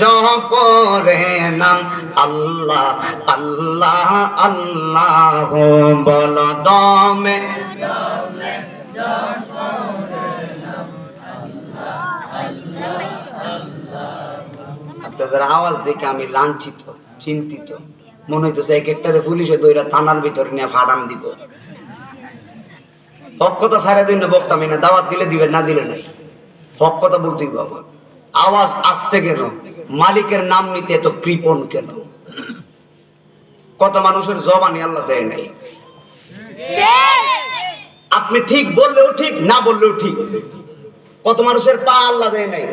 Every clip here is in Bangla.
জপরে নাম আল্লাহ আল্লাহ আল্লাহ বল দমে আপনাদের আওয়াজ দেখে আমি লাঞ্ছিত চিন্তিত মনে হইতেছে এক একটারে পুলিশে দইরা থানার ভিতরে নিয়ে ফাটান দিব হক কথা সারা দিন বক্তামি না দাওয়াত দিলে দিবে না দিলে নাই হক কথা বলতেই বাবা আওয়াজ আসতে কেন মালিকের নাম নিতে এত কৃপণ কেন কত মানুষের জবানি আল্লাহ দেয় নাই আপনি ঠিক বললেও ঠিক না বললেও ঠিক কত মানুষের পা আল্লাহ দেয় নাই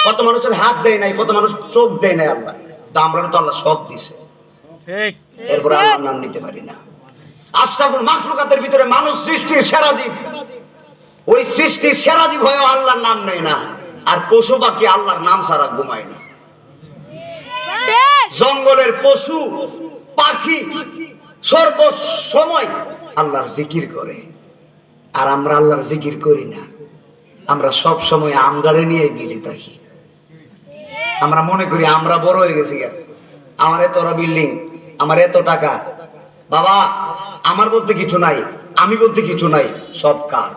কত মানুষের হাত দেয় নাই কত মানুষ চোখ দেয় নাই আল্লাহ তা আমরা তো আল্লাহ সব দিছে এরপর আল্লাহর নাম নিতে পারি না আশরাফুল মাখলুকাতের ভিতরে মানুষ সৃষ্টির সেরা জীব ওই সৃষ্টির সেরা জীব হয়েও আল্লাহর নাম নেয় না আর পশু পাখি আল্লাহর নাম ছাড়া ঘুমায় না জঙ্গলের পশু পাখি সর্ব সময় আল্লাহর জিকির করে আর আমরা আল্লাহর জিকির করি না আমরা সব সময় আমদারে নিয়ে বিজি থাকি আমরা মনে করি আমরা বড় হয়ে গেছি আমার এত বিল্ডিং আমার এত টাকা বাবা আমার বলতে কিছু নাই আমি বলতে কিছু নাই সব কার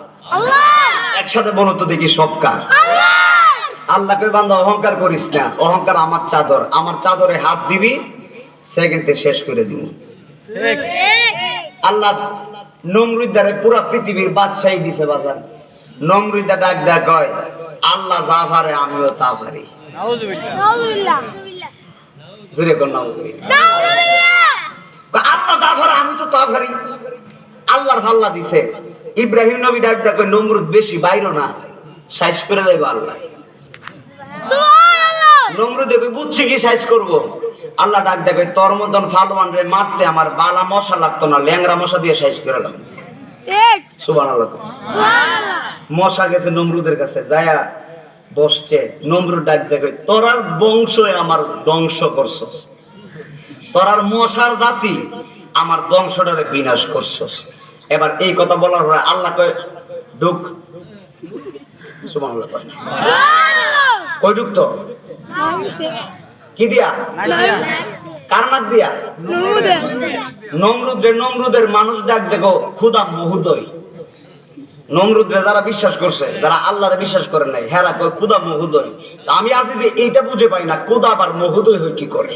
একসাথে বলো তো দেখি সব কার আল্লাহকে বান্দা অহংকার করিস না অহংকার আমার চাদরে হাত দিবি সেকেন্ডে শেষ করে দিব আল্লাহ নমরুদ্দারে পুরা পৃথিবীর বাদশাহী দিছে বাজার নমরুদ্দা ডাক ডাক কয় আল্লাহ যা পারে আমিও তা পারি নাউজুবিল্লাহ জোরে কোন নাউজুবিল্লাহ আল্লাহ যা পারে আমি তো তা পারি আল্লাহর ভাল্লা দিছে ইব্রাহিম নবী ডাক ডাক কয় নমরুদ বেশি বাইরো না শেষ করে দেব আল্লাহ নমরুদ দেখে বুঝছি কি শেষ করব আল্লাহ ডাক ডাক কয় তোর মতন ফালওয়ান রে মারতে আমার বালা মশা লাগতো না ল্যাংরা মশা দিয়ে শেষ করে দিলাম সুবহানাল্লাহ সুবহানাল্লাহ মশা গেছে নমরুদের কাছে যায়া বসছে নমরুদ ডাক দেখে তোরার বংশে আমার ধ্বংস করছস তোরার মশার জাতি আমার ধ্বংসটারে বিনাশ করছস এবার এই কথা বলার পরে আল্লাহ কয় দুঃখ সুবহানাল্লাহ সুবহানাল্লাহ কই ঢুকতো কি দিয়া কার নাক দিয়া নমরুদের মানুষ ডাক দেখো খুদা মহোদয় নমরুদরে যারা বিশ্বাস করছে যারা আল্লাহরে বিশ্বাস করে নাই হেরা কয় খুদা মহোদয় তা আমি আছি যে এইটা বুঝে পাই না খুদা আবার মহোদয় হয় কি করে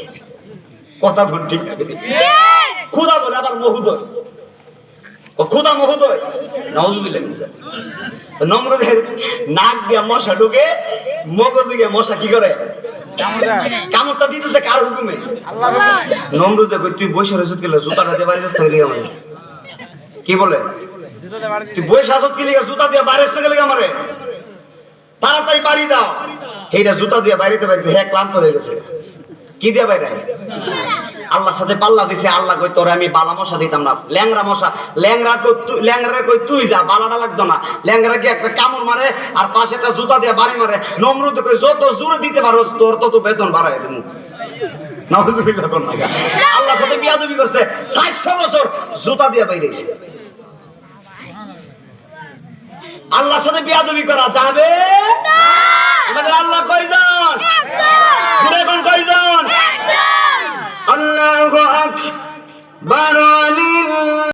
কথা বল ঠিক না খুদা বলে আবার মহোদয় খুদা মহোদয় নাউজুবিল্লাহ নমরুদের নাক দিয়া মশা ঢুকে মগজে গিয়ে মশা কি করে কামড়টা দিতেছে কার হুকুমে নমরুদে কই তুই বসে রইছিস কি জুতাটা দিয়ে বাড়ি যাস না গেলি আমারে কি বলে তুই বসে আসত কি লাগা জুতা দিয়ে বাইরে আসতে গেলি আমারে তাড়াতাড়ি বাড়ি দাও এইটা জুতা দিয়ে বাইরেতে বাইরে হে ক্লান্ত হয়ে গেছে কি দিয়ে বাইরে আল্লাহর সাথে পাল্লা দিছে আল্লাহ কই তোরে আমি বালা মশা দিতাম না ল্যাংরা মশা ল্যাংরা কই তুই যা বালাটা লাগতো না ল্যাংরা কি একটা কামড় মারে আর পাশে একটা জুতা দিয়ে বাড়ি মারে নমরুদ কই যত জোরে দিতে পারোস তোর তত বেতন বাড়ায় দেবো নাউজুবিল্লাহ কোন লাগা আল্লাহর সাথে বিয়াদবি করছে 400 বছর জুতা দিয়ে বাইরেছে আল্লাহর সাথে বিয়াদবি করা যাবে না আমাদের আল্লাহ কয়জন একজন এখন কয়জন একজন আল্লাহু আকবার